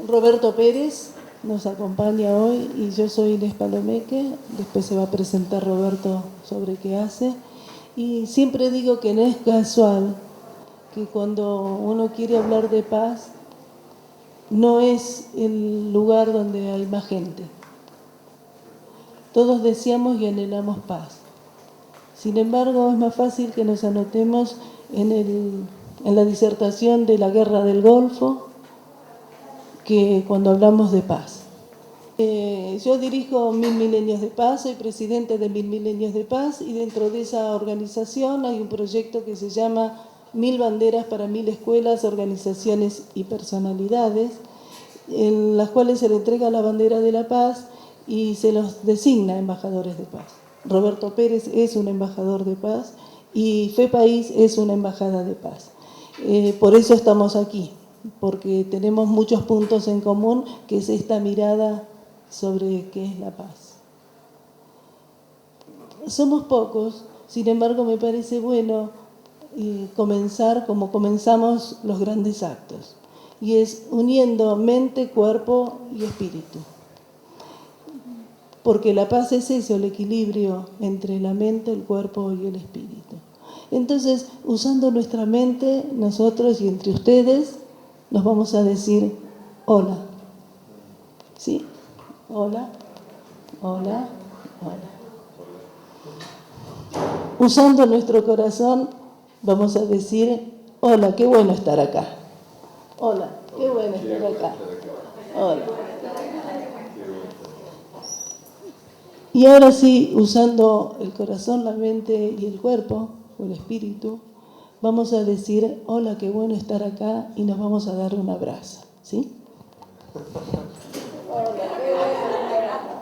Roberto Pérez nos acompaña hoy y yo soy Inés Palomeque. Después se va a presentar Roberto sobre qué hace. Y siempre digo que no es casual que cuando uno quiere hablar de paz, no es el lugar donde hay más gente. Todos deseamos y anhelamos paz. Sin embargo, es más fácil que nos anotemos en la disertación de la Guerra del Golfo que cuando hablamos de paz. Yo dirijo 1000 Milenios de Paz, soy presidente de 1000 Milenios de Paz y dentro de esa organización hay un proyecto que se llama 1000 banderas para 1000 escuelas, organizaciones y personalidades, en las cuales se le entrega la bandera de la paz y se los designa embajadores de paz. Roberto Pérez es un embajador de paz y FEPAIS es una embajada de paz. Por eso estamos aquí, porque tenemos muchos puntos en común, que es esta mirada sobre qué es la paz. Somos pocos, sin embargo me parece bueno comenzar como comenzamos los grandes actos, y es uniendo mente, cuerpo y espíritu. Porque la paz es eso, el equilibrio entre la mente, el cuerpo y el espíritu. Entonces, usando nuestra mente, nosotros y entre ustedes, nos vamos a decir hola. ¿Sí? Hola, hola, hola. Usando nuestro corazón, vamos a decir hola, qué bueno estar acá. Hola, qué bueno estar acá. Hola. Y ahora sí, usando el corazón, la mente y el cuerpo, o el espíritu, vamos a decir, hola, qué bueno estar acá, y nos vamos a dar un abrazo, ¿sí? Hola, qué bueno estar acá.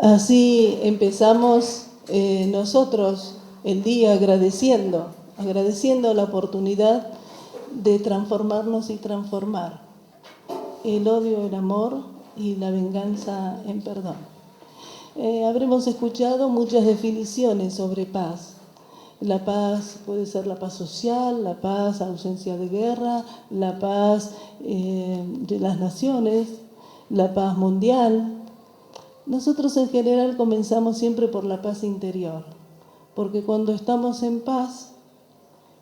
Así empezamos nosotros el día agradeciendo la oportunidad de transformarnos y transformar el odio en amor y la venganza en perdón. Habremos escuchado muchas definiciones sobre paz. La paz puede ser la paz social, la paz ausencia de guerra, la paz de las naciones, la paz mundial. Nosotros en general comenzamos siempre por la paz interior, porque cuando estamos en paz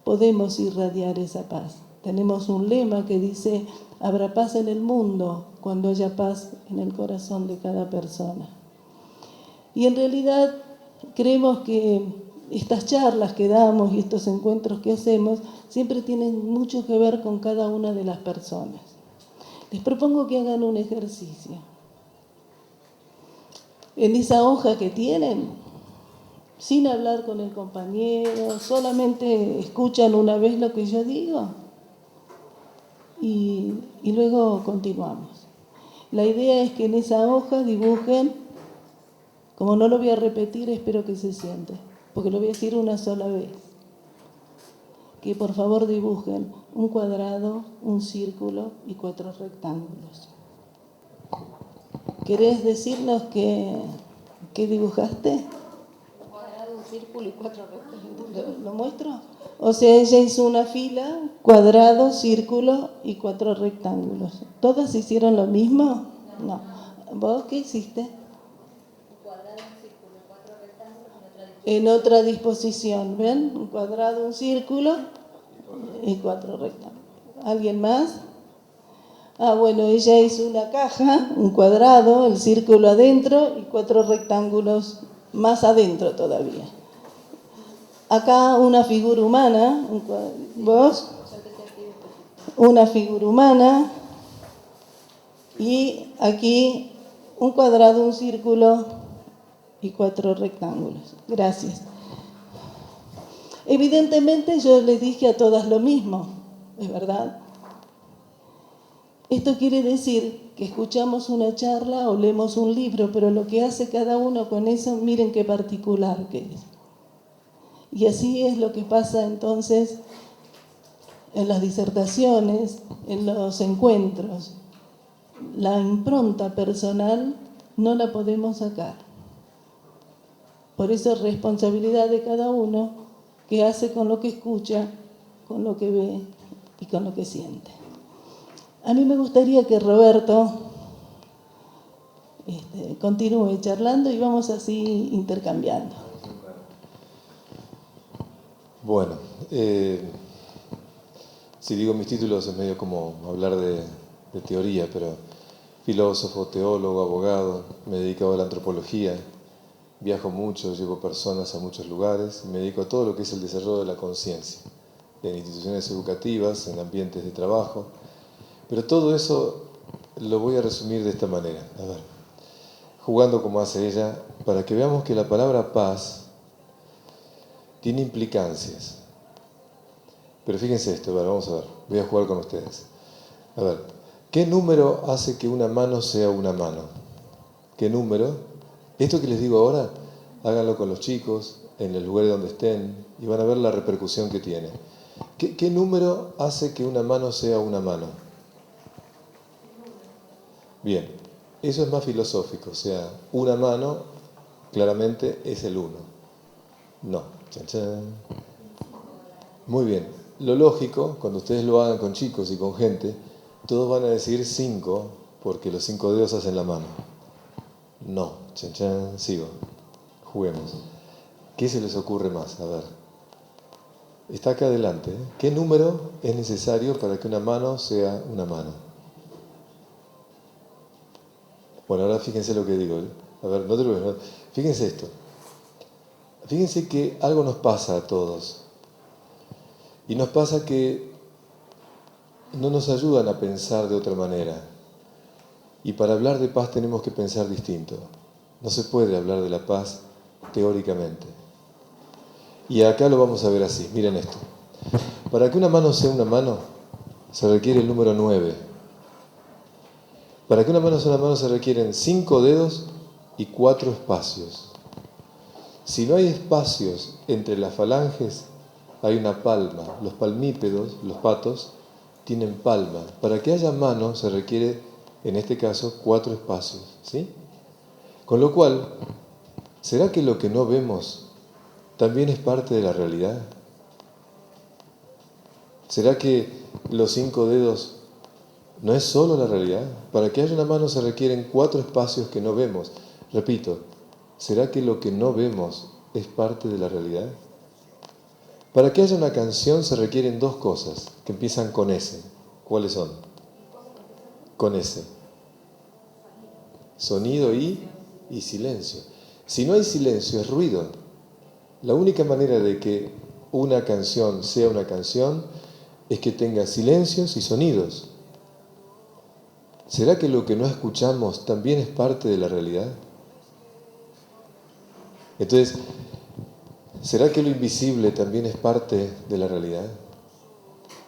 podemos irradiar esa paz. Tenemos un lema que dice, habrá paz en el mundo cuando haya paz en el corazón de cada persona. Y en realidad creemos que estas charlas que damos y estos encuentros que hacemos siempre tienen mucho que ver con cada una de las personas. Les propongo que hagan un ejercicio. En esa hoja que tienen, sin hablar con el compañero, solamente escuchan una vez lo que yo digo y luego continuamos. La idea es que en esa hoja dibujen, como no lo voy a repetir, espero que se siente, porque lo voy a decir una sola vez. Que por favor dibujen un cuadrado, un círculo y 4 rectángulos. ¿Querés decirnos qué dibujaste? Un cuadrado, un círculo y 4 rectángulos. ¿Lo muestro? O sea, ella hizo una fila, cuadrado, círculo y 4 rectángulos. ¿Todas hicieron lo mismo? No. ¿Vos qué hiciste? Un cuadrado, un círculo, 4 rectángulos en otra disposición. ¿Ven? Un cuadrado, un círculo y 4 rectángulos. ¿Alguien más? Bueno, ella hizo una caja, un cuadrado, el círculo adentro y 4 rectángulos más adentro todavía. Acá una figura humana, vos, una figura humana, y aquí un cuadrado, un círculo y 4 rectángulos. Gracias. Evidentemente yo les dije a todas lo mismo, ¿es verdad? Esto quiere decir que escuchamos una charla o leemos un libro, pero lo que hace cada uno con eso, miren qué particular que es. Y así es lo que pasa entonces en las disertaciones, en los encuentros. La impronta personal no la podemos sacar. Por eso es responsabilidad de cada uno que hace con lo que escucha, con lo que ve y con lo que siente. A mí me gustaría que Roberto continúe charlando y vamos así intercambiando. Bueno, si digo mis títulos es medio como hablar de teoría, pero filósofo, teólogo, abogado, me he dedicado a la antropología, viajo mucho, llevo personas a muchos lugares, me dedico a todo lo que es el desarrollo de la conciencia, en instituciones educativas, en ambientes de trabajo, pero todo eso lo voy a resumir de esta manera, a ver, jugando como hace ella, para que veamos que la palabra paz tiene implicancias. Pero fíjense esto, a ver, vamos a ver, voy a jugar con ustedes. A ver, ¿qué número hace que una mano sea una mano? ¿Qué número? Esto que les digo ahora, háganlo con los chicos, en el lugar donde estén, y van a ver la repercusión que tiene. ¿Qué número hace que una mano sea una mano? Bien, eso es más filosófico, o sea, una mano claramente es el 1. No, chan, chan. Muy bien, lo lógico, cuando ustedes lo hagan con chicos y con gente, todos van a decir 5, porque los 5 dedos hacen la mano. No, chan, chan, sigo, juguemos. ¿Qué se les ocurre más? A ver, está acá adelante, ¿eh? ¿Qué número es necesario para que una mano sea una mano? Bueno, ahora fíjense lo que digo, ¿eh? A ver, no te lo veas, fíjense esto. Fíjense que algo nos pasa a todos. Y nos pasa que no nos ayudan a pensar de otra manera. Y para hablar de paz tenemos que pensar distinto. No se puede hablar de la paz teóricamente. Y acá lo vamos a ver así, miren esto. Para que una mano sea una mano, se requiere el número 9. Para que una mano sea una mano se requieren 5 dedos y 4 espacios. Si no hay espacios entre las falanges, hay una palma. Los palmípedos, los patos, tienen palma. Para que haya mano se requiere, en este caso, 4 espacios, ¿sí? Con lo cual, ¿será que lo que no vemos también es parte de la realidad? ¿Será que los 5 dedos no es solo la realidad? Para que haya una mano se requieren 4 espacios que no vemos. Repito, ¿será que lo que no vemos es parte de la realidad? Para que haya una canción se requieren 2 cosas que empiezan con S. ¿Cuáles son? Con S. Sonido y silencio. Si no hay silencio, es ruido. La única manera de que una canción sea una canción es que tenga silencios y sonidos. ¿Será que lo que no escuchamos también es parte de la realidad? Entonces, ¿será que lo invisible también es parte de la realidad?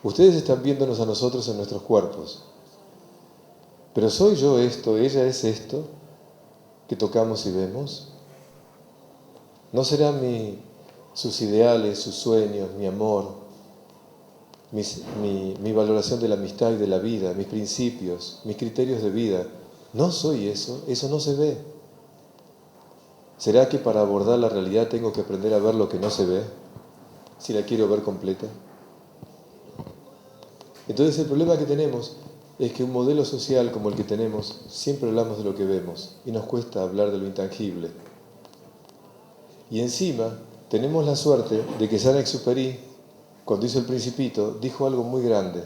Ustedes están viéndonos a nosotros en nuestros cuerpos. Pero ¿soy yo esto, ella es esto que tocamos y vemos? ¿No serán sus ideales, sus sueños, mi amor, mi valoración de la amistad y de la vida, mis principios, mis criterios de vida? ¿No soy eso? Eso no se ve. ¿Será que para abordar la realidad tengo que aprender a ver lo que no se ve, si la quiero ver completa? Entonces el problema que tenemos es que un modelo social como el que tenemos, siempre hablamos de lo que vemos y nos cuesta hablar de lo intangible. Y encima tenemos la suerte de que Saint-Exupéry, cuando hizo El Principito, dijo algo muy grande.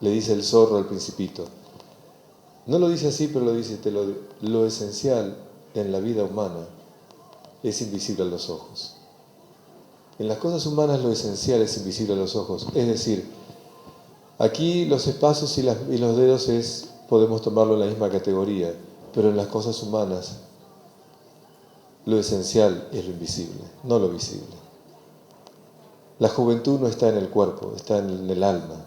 Le dice el zorro al Principito. No lo dice así, pero lo dice, lo esencial en la vida humana es invisible a los ojos. En las cosas humanas lo esencial es invisible a los ojos. Es decir, aquí los espacios y los dedos podemos tomarlo en la misma categoría, pero en las cosas humanas lo esencial es lo invisible, no lo visible. La juventud no está en el cuerpo, está en el alma.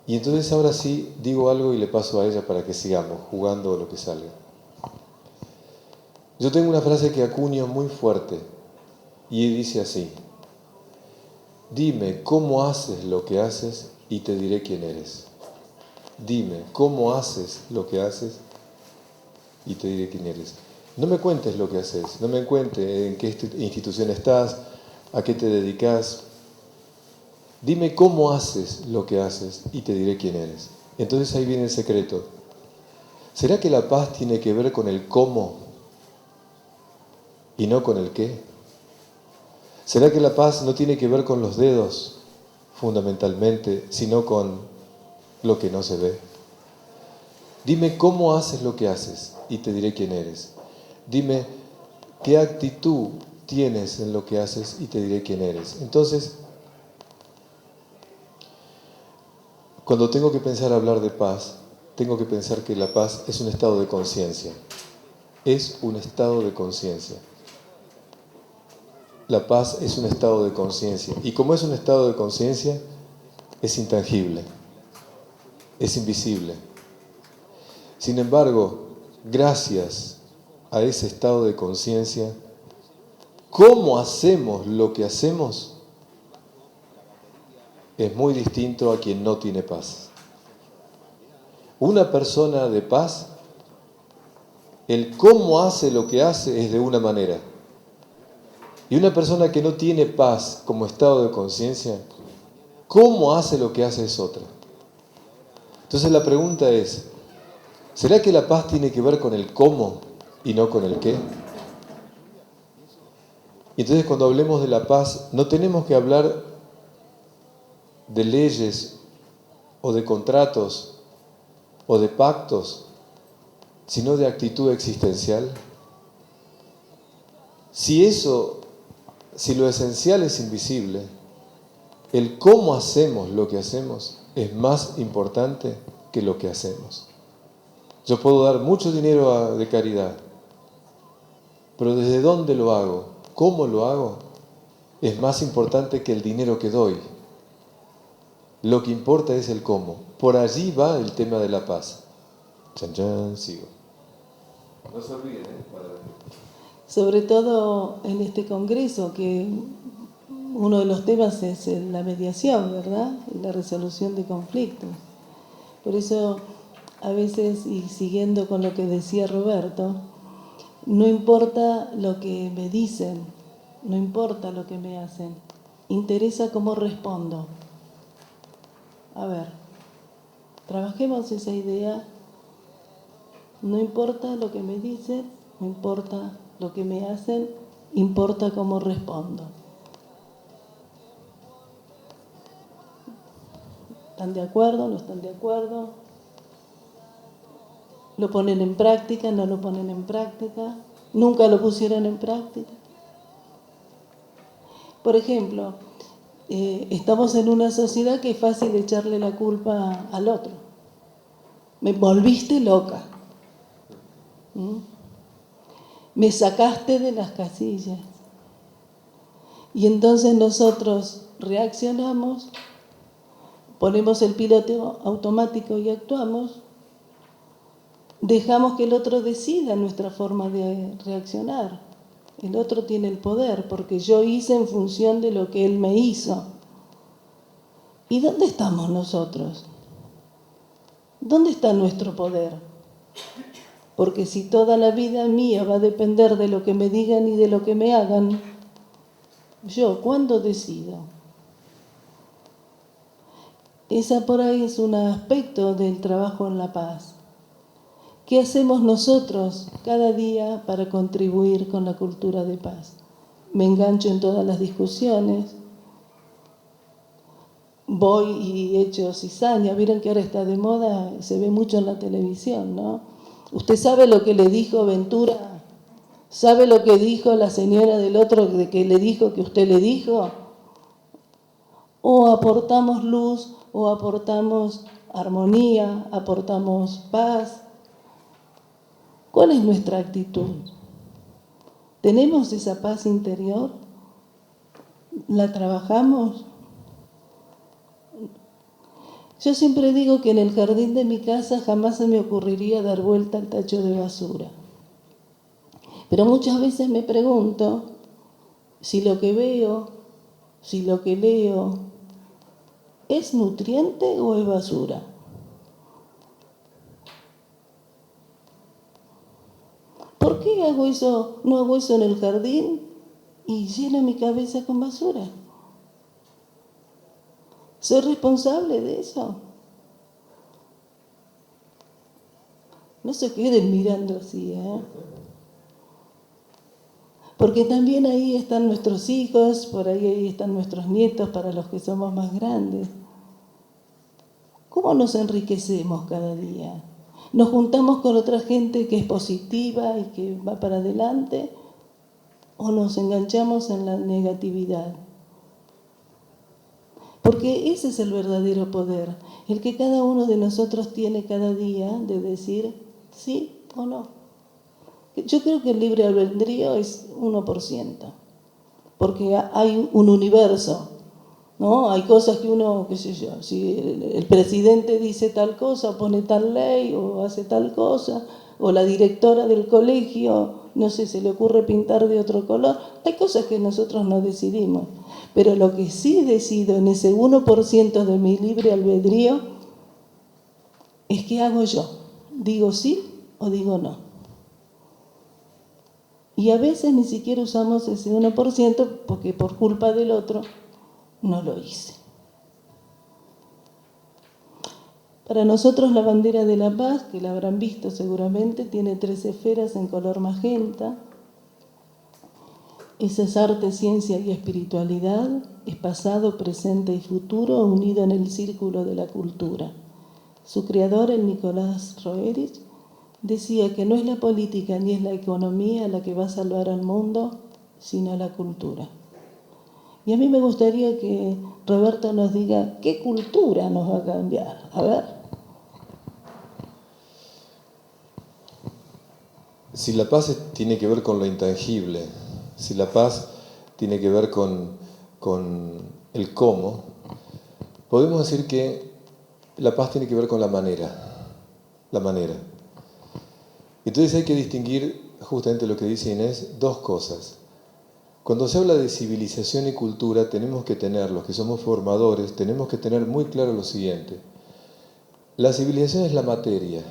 Y entonces ahora sí digo algo y le paso a ella para que sigamos jugando lo que salga. Yo tengo una frase que acuño muy fuerte y dice así: dime cómo haces lo que haces y te diré quién eres. Dime cómo haces lo que haces y te diré quién eres. No me cuentes lo que haces, no me cuentes en qué institución estás, a qué te dedicas. Dime cómo haces lo que haces y te diré quién eres. Entonces ahí viene el secreto. ¿Será que la paz tiene que ver con el cómo y no con el qué? ¿Será que la paz no tiene que ver con los dedos, fundamentalmente, sino con lo que no se ve? Dime cómo haces lo que haces y te diré quién eres. Dime qué actitud tienes en lo que haces y te diré quién eres. Entonces, cuando tengo que pensar hablar de paz, tengo que pensar que la paz es un estado de conciencia. Es un estado de conciencia. La paz es un estado de conciencia. Y como es un estado de conciencia, es intangible, es invisible. Sin embargo, gracias a ese estado de conciencia, cómo hacemos lo que hacemos es muy distinto a quien no tiene paz. Una persona de paz, el cómo hace lo que hace es de una manera. Y una persona que no tiene paz como estado de conciencia, cómo hace lo que hace es otra. Entonces la pregunta es, ¿será que la paz tiene que ver con el cómo y no con el qué? Y entonces cuando hablemos de la paz, no tenemos que hablar de leyes o de contratos o de pactos, sino de actitud existencial. Si lo esencial es invisible, el cómo hacemos lo que hacemos es más importante que lo que hacemos. Yo puedo dar mucho dinero de caridad, pero ¿desde dónde lo hago? ¿Cómo lo hago? Es más importante que el dinero que doy. Lo que importa es el cómo. Por allí va el tema de la paz. Chan, chan, sigo. No se olviden, Sobre todo en este congreso, que uno de los temas es la mediación, ¿verdad? Y la resolución de conflictos. Por eso, a veces, y siguiendo con lo que decía Roberto, no importa lo que me dicen, no importa lo que me hacen, interesa cómo respondo. A ver, trabajemos esa idea. No importa lo que me dicen, no importa lo que me hacen, importa cómo respondo. ¿Están de acuerdo? ¿No están de acuerdo? ¿Lo ponen en práctica? ¿No lo ponen en práctica? ¿Nunca lo pusieron en práctica? Por ejemplo, estamos en una sociedad que es fácil echarle la culpa al otro. Me volviste loca. Me sacaste de las casillas. Y entonces nosotros reaccionamos, ponemos el piloto automático y actuamos, dejamos que el otro decida nuestra forma de reaccionar. El otro tiene el poder porque yo hice en función de lo que él me hizo. ¿Y dónde estamos nosotros? ¿Dónde está nuestro poder? Porque si toda la vida mía va a depender de lo que me digan y de lo que me hagan, ¿yo cuándo decido? Esa por ahí es un aspecto del trabajo en la paz. ¿Qué hacemos nosotros cada día para contribuir con la cultura de paz? Me engancho en todas las discusiones, voy y echo cizaña. Vieron que ahora está de moda, se ve mucho en la televisión, ¿no? ¿Usted sabe lo que le dijo Ventura? ¿Sabe lo que dijo la señora del otro de que le dijo que usted le dijo? O aportamos luz, o aportamos armonía, aportamos paz. ¿Cuál es nuestra actitud? ¿Tenemos esa paz interior? ¿La trabajamos? Yo siempre digo que en el jardín de mi casa jamás se me ocurriría dar vuelta al tacho de basura. Pero muchas veces me pregunto si lo que veo, si lo que leo, ¿es nutriente o es basura? ¿Por qué hago eso, no hago eso en el jardín y lleno mi cabeza con basura? ¿Soy responsable de eso? No se queden mirando así, ¿eh? Porque también ahí están nuestros hijos, por ahí están nuestros nietos para los que somos más grandes. ¿Cómo nos enriquecemos cada día? ¿Nos juntamos con otra gente que es positiva y que va para adelante? ¿O nos enganchamos en la negatividad? Porque ese es el verdadero poder, el que cada uno de nosotros tiene cada día de decir sí o no. Yo creo que el libre albedrío es 1%, porque hay un universo, ¿no? Hay cosas que uno, qué sé yo, si el presidente dice tal cosa, pone tal ley o hace tal cosa, o la directora del colegio, no sé, se le ocurre pintar de otro color, hay cosas que nosotros no decidimos. Pero lo que sí decido en ese 1% de mi libre albedrío es qué hago yo. ¿Digo sí o digo no? Y a veces ni siquiera usamos ese 1% porque por culpa del otro no lo hice. Para nosotros la bandera de la paz, que la habrán visto seguramente, tiene 3 esferas en color magenta. Esa es arte, ciencia y espiritualidad, es pasado, presente y futuro unido en el círculo de la cultura. Su creador, el Nicolás Roerich, decía que no es la política ni es la economía la que va a salvar al mundo, sino la cultura. Y a mí me gustaría que Roberto nos diga qué cultura nos va a cambiar. A ver. Si la paz tiene que ver con lo intangible, si la paz tiene que ver con el cómo, podemos decir que la paz tiene que ver con la manera. La manera. Entonces hay que distinguir, justamente lo que dice Inés, 2 cosas. Cuando se habla de civilización y cultura, tenemos que tener, los que somos formadores, tenemos que tener muy claro lo siguiente. La civilización es la materia,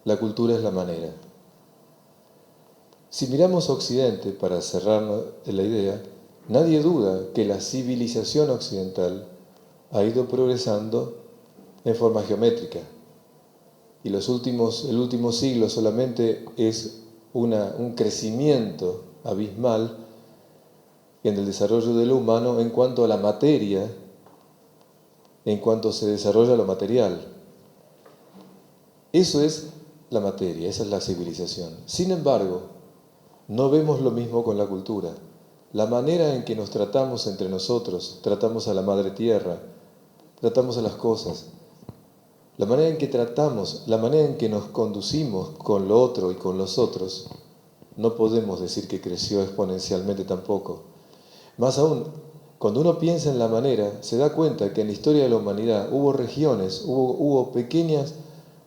la cultura es la manera. Si miramos Occidente, para cerrar la idea, nadie duda que la civilización occidental ha ido progresando en forma geométrica. Y el último siglo solamente es un crecimiento abismal en el desarrollo de lo humano en cuanto a la materia, en cuanto se desarrolla lo material. Eso es la materia, esa es la civilización. Sin embargo, no vemos lo mismo con la cultura. La manera en que nos tratamos entre nosotros, tratamos a la madre tierra, tratamos a las cosas, la manera en que tratamos, la manera en que nos conducimos con lo otro y con los otros, no podemos decir que creció exponencialmente tampoco. Más aún, cuando uno piensa en la manera, se da cuenta que en la historia de la humanidad hubo regiones, hubo pequeños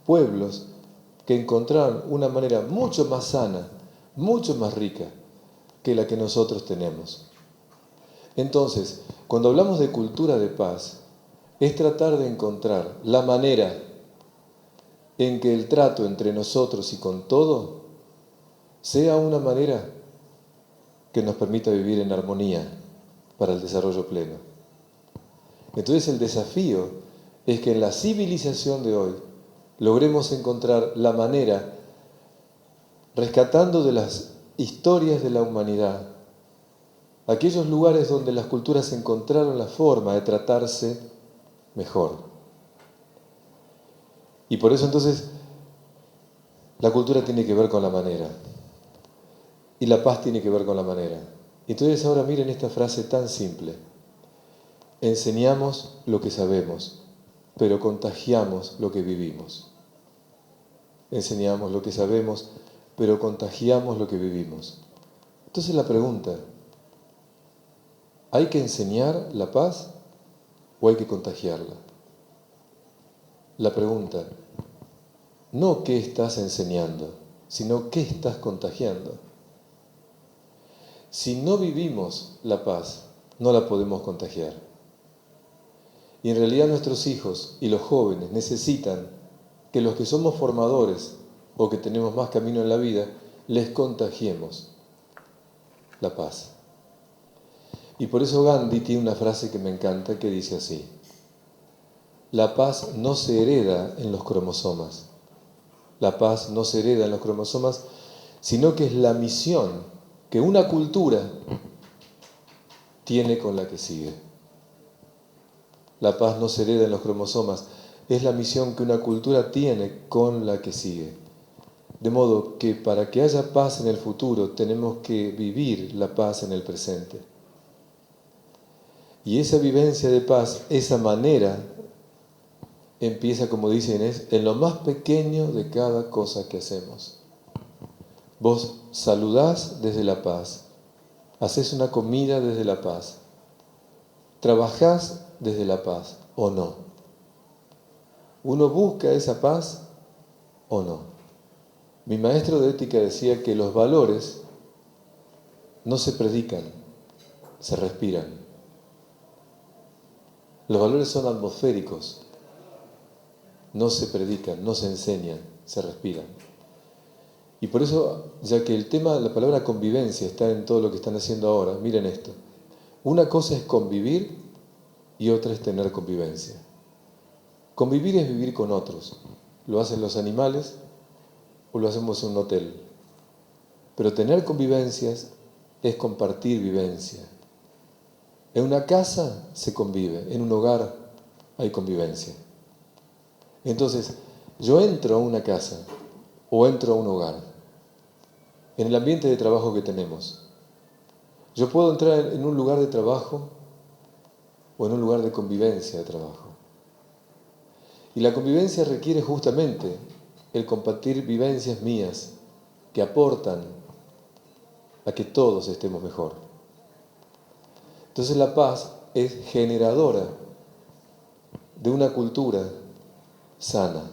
pueblos que encontraron una manera mucho más sana, mucho más rica que la que nosotros tenemos. Entonces, cuando hablamos de cultura de paz, es tratar de encontrar la manera en que el trato entre nosotros y con todo sea una manera que nos permita vivir en armonía para el desarrollo pleno. Entonces el desafío es que en la civilización de hoy logremos encontrar la manera, rescatando de las historias de la humanidad, aquellos lugares donde las culturas encontraron la forma de tratarse mejor. Y por eso entonces la cultura tiene que ver con la manera. Y la paz tiene que ver con la manera. Entonces ahora miren esta frase tan simple. Enseñamos lo que sabemos, pero contagiamos lo que vivimos. Enseñamos lo que sabemos, pero contagiamos lo que vivimos. Entonces la pregunta, ¿hay que enseñar la paz o hay que contagiarla? la pregunta, no qué estás enseñando, sino qué estás contagiando. Si no vivimos la paz, no la podemos contagiar. Y en realidad nuestros hijos y los jóvenes necesitan que los que somos formadores o que tenemos más camino en la vida, les contagiemos la paz. Y por eso Gandhi tiene una frase que me encanta que dice así: la paz no se hereda en los cromosomas. La paz no se hereda en los cromosomas, sino que es la misión que una cultura tiene con la que sigue. La paz no se hereda en los cromosomas, es la misión que una cultura tiene con la que sigue. De modo que para que haya paz en el futuro tenemos que vivir la paz en el presente. Y esa vivencia de paz, esa manera, empieza, como dice Inés, en lo más pequeño de cada cosa que hacemos. Vos saludás desde la paz, hacés una comida desde la paz, trabajás desde la paz, ¿o no? ¿Uno busca esa paz o no? Mi maestro de ética decía que los valores no se predican, se respiran. Los valores son atmosféricos, no se predican, no se enseñan, se respiran. Y por eso, ya que el tema, la palabra convivencia está en todo lo que están haciendo ahora, miren esto. Una cosa es convivir y otra es tener convivencia. Convivir es vivir con otros. Lo hacen los animales o lo hacemos en un hotel. Pero tener convivencias es compartir vivencia. En una casa se convive, en un hogar hay convivencia. Entonces, yo entro a una casa o entro a un hogar, en el ambiente de trabajo que tenemos. Yo puedo entrar en un lugar de trabajo o en un lugar de convivencia de trabajo. Y la convivencia requiere justamente el compartir vivencias mías que aportan a que todos estemos mejor. Entonces la paz es generadora de una cultura sana.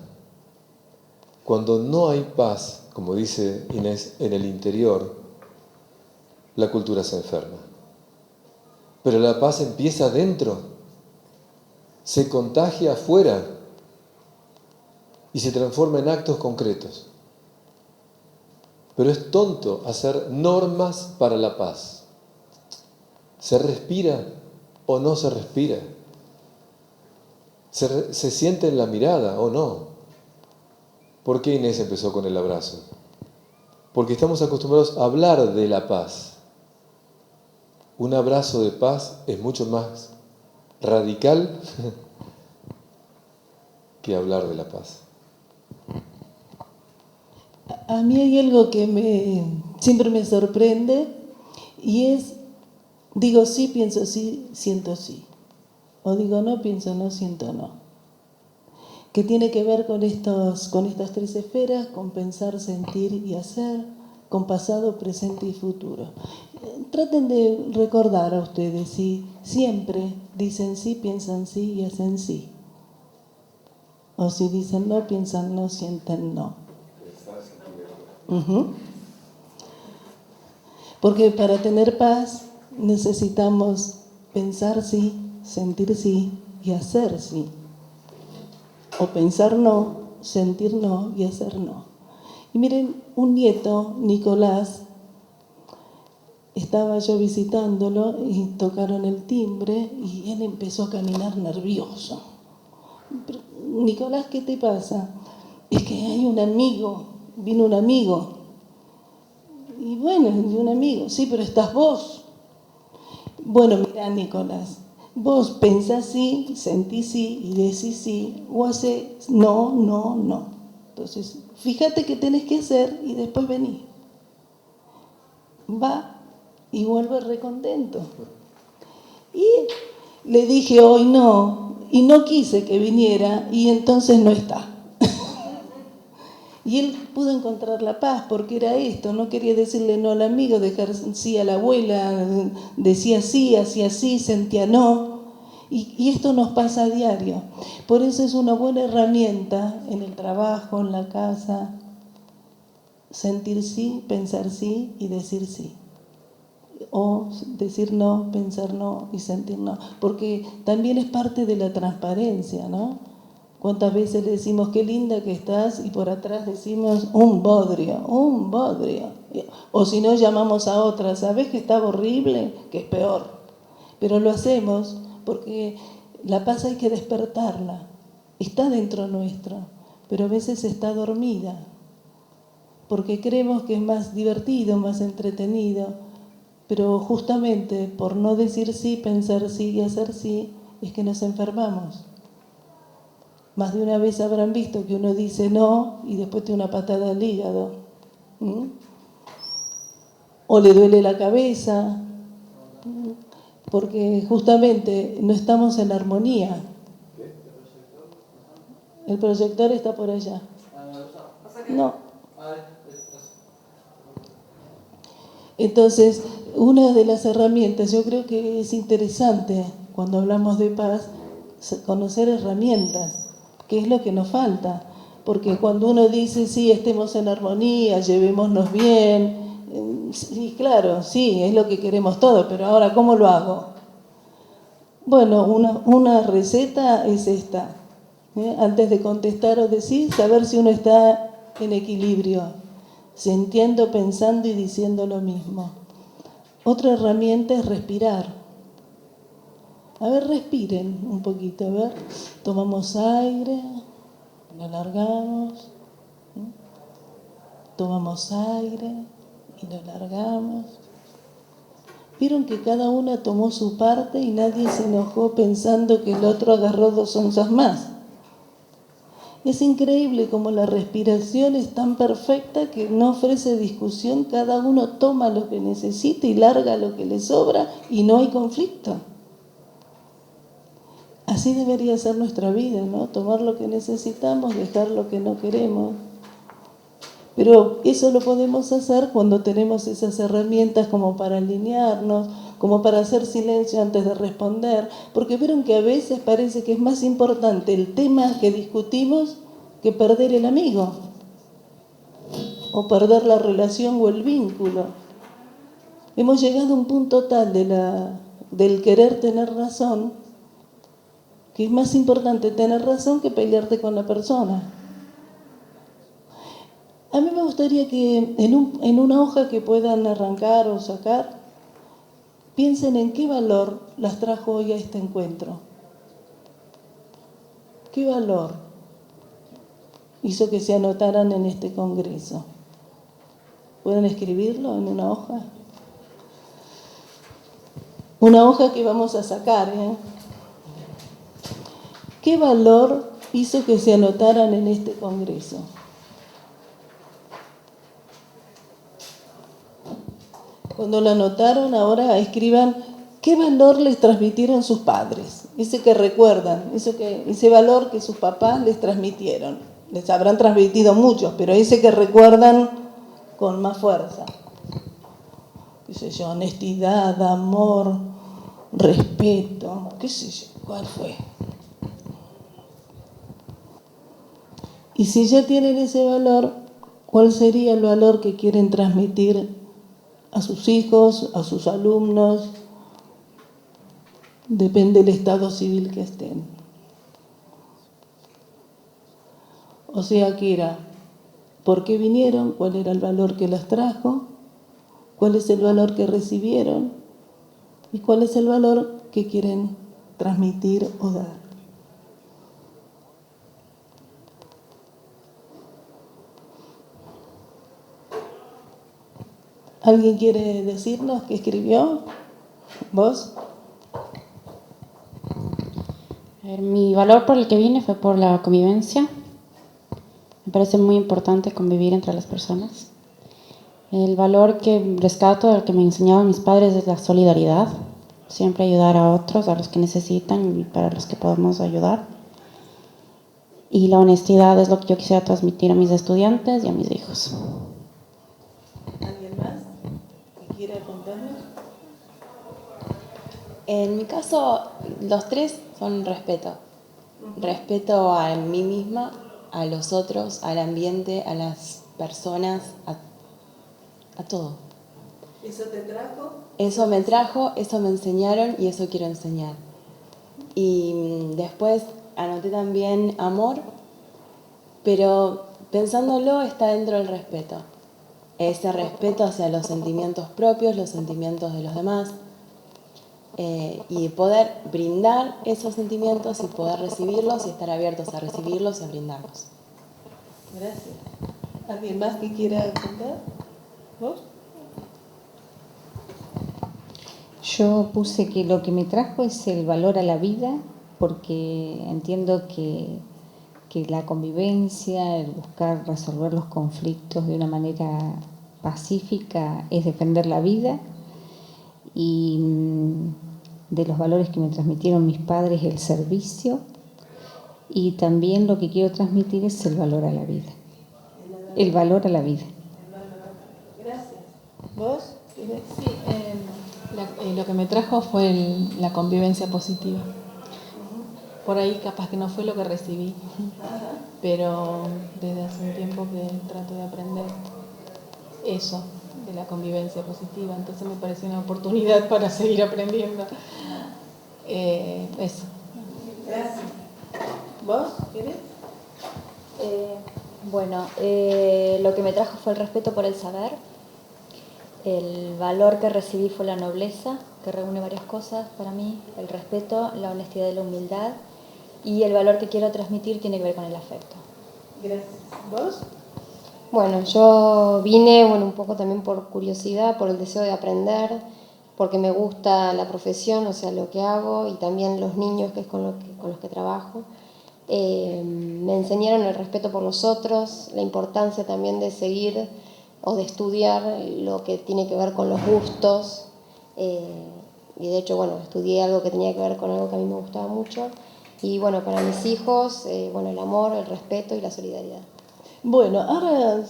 Cuando no hay paz, como dice Inés, en el interior, la cultura se enferma. Pero la paz empieza adentro, se contagia afuera y se transforma en actos concretos. Pero es tonto hacer normas para la paz. ¿Se respira o no se respira? ¿Se siente en la mirada o no? ¿Por qué Inés empezó con el abrazo? Porque estamos acostumbrados a hablar de la paz. Un abrazo de paz es mucho más radical que hablar de la paz. A mí hay algo que siempre me sorprende y es, digo sí, pienso sí, siento sí. O digo no, pienso no, siento no. Que tiene que ver con estas tres esferas, con pensar, sentir y hacer, con pasado, presente y futuro. Traten de recordar a ustedes si siempre dicen sí, piensan sí y hacen sí. O si dicen no, piensan no, sienten no. Porque para tener paz necesitamos pensar sí, sentir sí y hacer sí. O pensar no, sentir no y hacer no. Y miren, un nieto, Nicolás, estaba yo visitándolo y tocaron el timbre y él empezó a caminar nervioso. Nicolás, ¿qué te pasa? Es que hay un amigo, vino un amigo. Y bueno, un amigo, sí, pero estás vos. Bueno, mirá, Nicolás, vos pensás sí, sentís sí y decís sí, o hacés no, no, no. Entonces, fíjate qué tenés que hacer y después vení. Va y vuelve recontento. Y le dije hoy no, y no quise que viniera, y entonces no está. Y él pudo encontrar la paz, porque era esto, no quería decirle no al amigo, dejar sí a la abuela, decía sí, hacía sí, sentía no. Y esto nos pasa a diario. Por eso es una buena herramienta en el trabajo, en la casa, sentir sí, pensar sí y decir sí. O decir no, pensar no y sentir no. Porque también es parte de la transparencia, ¿no? ¿Cuántas veces le decimos qué linda que estás y por atrás decimos un bodrio, un bodrio? O si no, llamamos a otra, ¿sabes que está horrible? Que es peor. Pero lo hacemos porque la paz hay que despertarla. Está dentro nuestro, pero a veces está dormida. Porque creemos que es más divertido, más entretenido. Pero justamente por no decir sí, pensar sí y hacer sí, es que nos enfermamos. Más de una vez habrán visto que uno dice no y después tiene una patada al hígado. O le duele la cabeza, porque justamente no estamos en armonía. El proyector está por allá. No. Entonces, una de las herramientas, yo creo que es interesante cuando hablamos de paz, conocer herramientas, que es lo que nos falta. Porque cuando uno dice, sí, estemos en armonía, llevémonos bien, sí, claro, sí, es lo que queremos todos, pero ahora, ¿cómo lo hago? Bueno, una receta es esta. Antes de contestar o decir, saber si uno está en equilibrio, sintiendo, pensando y diciendo lo mismo. Otra herramienta es respirar. A ver, respiren un poquito, a ver. Tomamos aire, lo alargamos. Tomamos aire y lo alargamos. Vieron que cada una tomó su parte y nadie se enojó pensando que el otro agarró 2 onzas más. Es increíble como la respiración es tan perfecta que no ofrece discusión, cada uno toma lo que necesita y larga lo que le sobra y no hay conflicto. Así debería ser nuestra vida, ¿no? Tomar lo que necesitamos, dejar lo que no queremos. Pero eso lo podemos hacer cuando tenemos esas herramientas como para alinearnos, como para hacer silencio antes de responder, porque vieron que a veces parece que es más importante el tema que discutimos que perder el amigo, o perder la relación o el vínculo. Hemos llegado a un punto tal del querer tener razón, que es más importante tener razón que pelearte con la persona. A mí me gustaría que en una hoja que puedan arrancar o sacar, piensen en qué valor las trajo hoy a este encuentro. ¿Qué valor hizo que se anotaran en este congreso? ¿Pueden escribirlo en una hoja? Una hoja que vamos a sacar, ¿eh? ¿Qué valor hizo que se anotaran en este congreso? Cuando lo anotaron, ahora escriban qué valor les transmitieron sus padres, ese que recuerdan, ese valor que sus papás les transmitieron. Les habrán transmitido muchos, pero ese que recuerdan con más fuerza. Qué sé yo, honestidad, amor, respeto, qué sé yo, ¿cuál fue? Y si ya tienen ese valor, ¿cuál sería el valor que quieren transmitir a sus hijos, a sus alumnos? Depende del estado civil que estén. O sea que era, ¿por qué vinieron? ¿Cuál era el valor que las trajo? ¿Cuál es el valor que recibieron? ¿Y cuál es el valor que quieren transmitir o dar? ¿Alguien quiere decirnos qué escribió? ¿Vos? Mi valor por el que vine fue por la convivencia. Me parece muy importante convivir entre las personas. El valor que rescato, el que me enseñaban mis padres, es la solidaridad. Siempre ayudar a otros, a los que necesitan y para los que podemos ayudar. Y la honestidad es lo que yo quisiera transmitir a mis estudiantes y a mis hijos. ¿Alguien más que quiera contarnos? En mi caso, los tres son respeto. Respeto a mí misma, a los otros, al ambiente, a las personas, a todo. ¿Eso te trajo? Eso me trajo, eso me enseñaron y eso quiero enseñar. Y después anoté también amor, pero pensándolo está dentro del respeto. Ese respeto hacia los sentimientos propios, los sentimientos de los demás, y poder brindar esos sentimientos y poder recibirlos y estar abiertos a recibirlos y a brindarlos. Gracias. ¿Alguien más que quiera contar? ¿Vos? Yo puse que lo que me trajo es el valor a la vida, porque entiendo que la convivencia, el buscar resolver los conflictos de una manera pacífica es defender la vida, y de los valores que me transmitieron mis padres, el servicio, y también lo que quiero transmitir es el valor a la vida. El valor a la vida. Gracias. ¿Vos? Sí, lo que me trajo fue la convivencia positiva. Por ahí capaz que no fue lo que recibí, pero desde hace un tiempo que trato de aprender eso, de la convivencia positiva. Entonces me pareció una oportunidad para seguir aprendiendo eso. Gracias. ¿Vos querés? Bueno, lo que me trajo fue el respeto por el saber. El valor que recibí fue la nobleza, que reúne varias cosas para mí. El respeto, la honestidad y la humildad. Y el valor que quiero transmitir tiene que ver con el afecto. Gracias. ¿Vos? Bueno, yo vine un poco también por curiosidad, por el deseo de aprender, porque me gusta la profesión, o sea, lo que hago, y también los niños, que es con los que trabajo. Me enseñaron el respeto por los otros, la importancia también de seguir o de estudiar lo que tiene que ver con los gustos, y de hecho, estudié algo que tenía que ver con algo que a mí me gustaba mucho, y para mis hijos, el amor, el respeto y la solidaridad. Bueno, ahora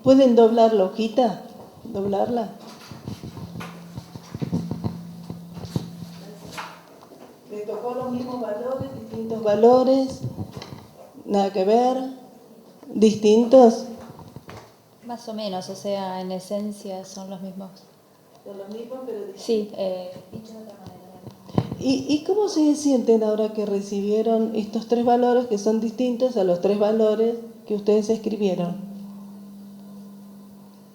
pueden doblar la hojita, doblarla. Me tocó los mismos valores, distintos valores, nada que ver, distintos. Más o menos, o sea, en esencia son los mismos. Son los mismos, pero distintos. Sí, dicho de otra manera. ¿Y cómo se sienten ahora que recibieron estos tres valores que son distintos a los tres valores que ustedes escribieron?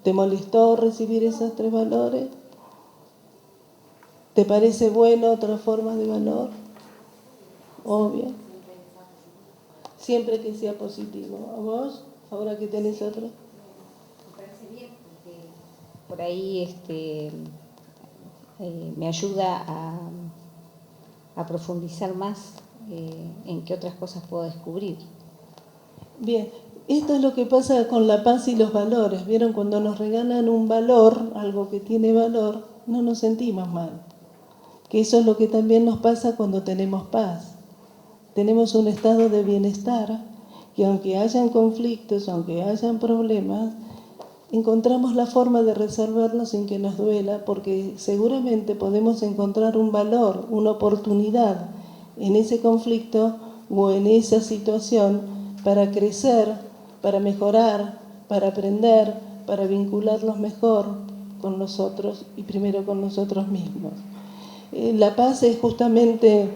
¿Te molestó recibir esos tres valores? ¿Te parece bueno otra forma de valor? Obvio. Siempre que sea positivo. ¿A vos? Ahora que tenés otro. Me parece bien porque por ahí me ayuda a profundizar más en qué otras cosas puedo descubrir. Bien, esto es lo que pasa con la paz y los valores. ¿Vieron? Cuando nos regalan un valor, algo que tiene valor, no nos sentimos mal. Que eso es lo que también nos pasa cuando tenemos paz. Tenemos un estado de bienestar que aunque hayan conflictos, aunque hayan problemas, encontramos la forma de resolverlos sin que nos duela, porque seguramente podemos encontrar un valor, una oportunidad en ese conflicto o en esa situación para crecer, para mejorar, para aprender, para vincularlos mejor con nosotros y primero con nosotros mismos. La paz es justamente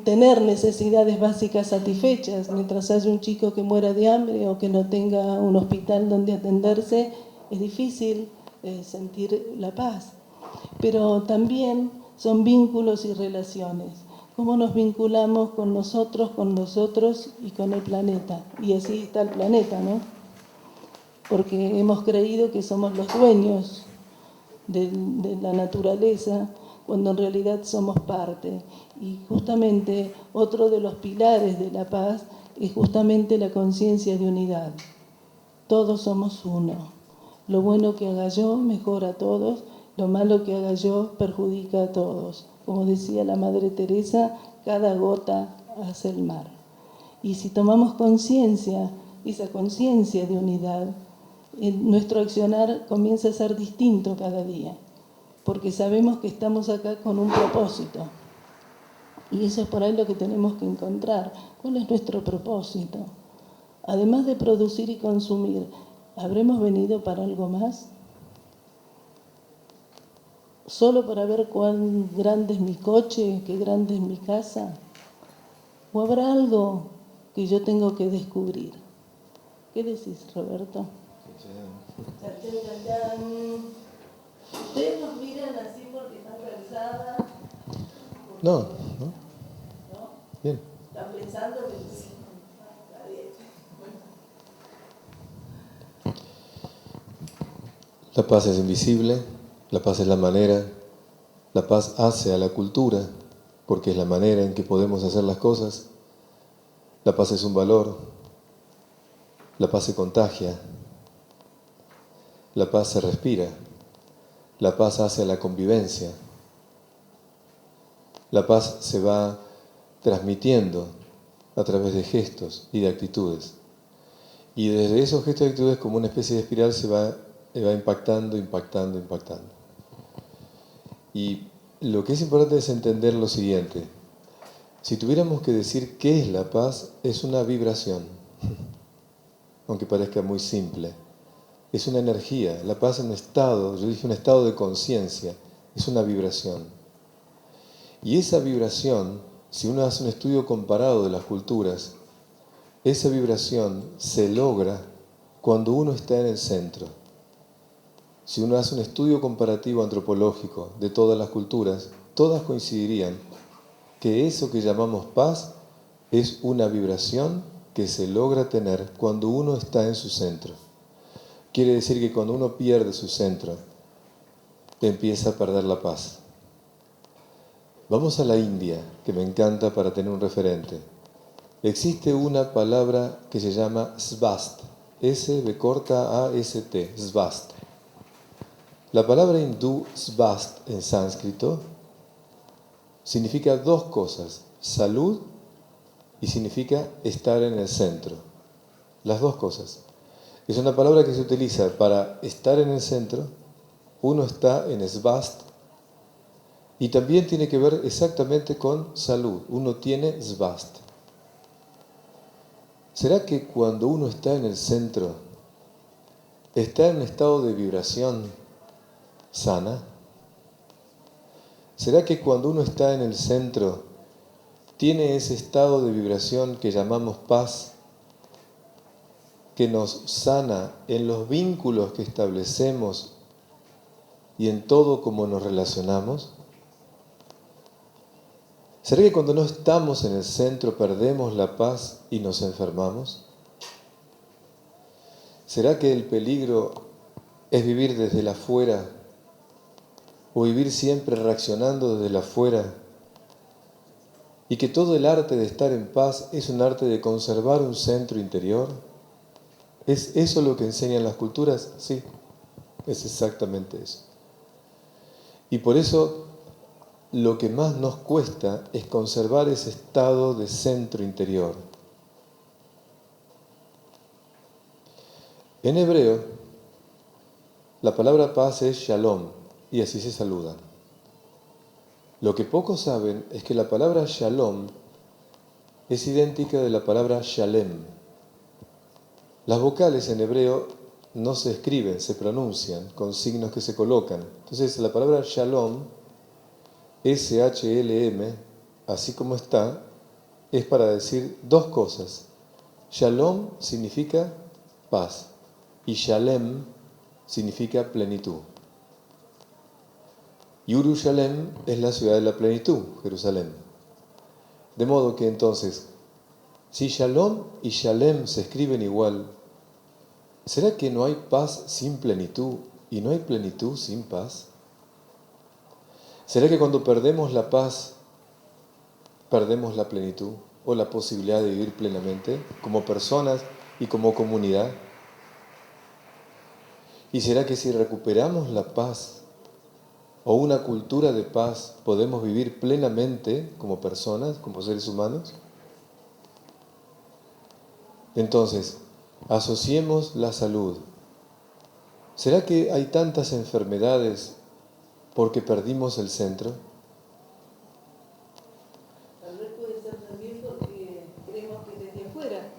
tener necesidades básicas satisfechas. Mientras haya un chico que muera de hambre o que no tenga un hospital donde atenderse, es difícil sentir la paz. Pero también son vínculos y relaciones. Cómo nos vinculamos con nosotros y con el planeta. Y así está el planeta, ¿no? Porque hemos creído que somos los dueños de la naturaleza, cuando en realidad somos parte. Y justamente otro de los pilares de la paz es justamente la conciencia de unidad. Todos somos uno. Lo bueno que haga yo mejora a todos, lo malo que haga yo perjudica a todos. Como decía la Madre Teresa, cada gota hace el mar. Y si tomamos conciencia, esa conciencia de unidad, nuestro accionar comienza a ser distinto cada día. porque sabemos que estamos acá con un propósito. Y eso es por ahí lo que tenemos que encontrar. ¿Cuál es nuestro propósito? Además de producir y consumir, ¿habremos venido para algo más? ¿Solo para ver cuán grande es mi coche, qué grande es mi casa? ¿O habrá algo que yo tengo que descubrir? ¿Qué decís, Roberto? Ustedes nos miran así porque están cansadas. No, no. Bien. Están pensando que sí. Está bien. La paz es invisible, la paz es la manera, la paz hace a la cultura, porque es la manera en que podemos hacer las cosas. La paz es un valor, la paz se contagia, la paz se respira, la paz hace a la convivencia, la paz se va transmitiendo a través de gestos y de actitudes. Y desde esos gestos y actitudes, como una especie de espiral, se va impactando. Y lo que es importante es entender lo siguiente. Si tuviéramos que decir qué es la paz, es una vibración, aunque parezca muy simple. Es una energía. La paz es un estado, yo dije un estado de conciencia, es una vibración. Y esa vibración, si uno hace un estudio comparado de las culturas, esa vibración se logra cuando uno está en el centro. Si uno hace un estudio comparativo antropológico de todas las culturas, todas coincidirían que eso que llamamos paz es una vibración que se logra tener cuando uno está en su centro. Quiere decir que cuando uno pierde su centro, empieza a perder la paz. Vamos a la India, que me encanta para tener un referente. Existe una palabra que se llama svast, S-B-A-S-T, svast. La palabra hindú svast en sánscrito significa dos cosas, salud y significa estar en el centro. Las dos cosas. Es una palabra que se utiliza para estar en el centro, uno está en svast, y también tiene que ver exactamente con salud, uno tiene svast. ¿Será que cuando uno está en el centro, está en un estado de vibración sana? ¿Será que cuando uno está en el centro, tiene ese estado de vibración que llamamos paz, que nos sana en los vínculos que establecemos y en todo cómo nos relacionamos? ¿Será que cuando no estamos en el centro perdemos la paz y nos enfermamos? ¿Será que el peligro es vivir desde el afuera o vivir siempre reaccionando desde el afuera? Y que todo el arte de estar en paz es un arte de conservar un centro interior. ¿Es eso lo que enseñan las culturas? Sí, es exactamente eso. Y por eso lo que más nos cuesta es conservar ese estado de centro interior. En hebreo, la palabra paz es shalom, y así se saludan. Lo que pocos saben es que la palabra shalom es idéntica de la palabra shalem. Las vocales en hebreo no se escriben, se pronuncian con signos que se colocan. Entonces la palabra shalom, S-H-L-M, así como está, es para decir dos cosas. Shalom significa paz y shalem significa plenitud. Yerushalem es la ciudad de la plenitud, Jerusalén. De modo que entonces, si shalom y shalem se escriben igual, ¿será que no hay paz sin plenitud y no hay plenitud sin paz? ¿Será que cuando perdemos la paz, perdemos la plenitud o la posibilidad de vivir plenamente como personas y como comunidad? ¿Y será que si recuperamos la paz o una cultura de paz, podemos vivir plenamente como personas, como seres humanos? Entonces, asociemos la salud. ¿Será que hay tantas enfermedades porque perdimos el centro. Tal vez puede ser también porque creemos que desde afuera.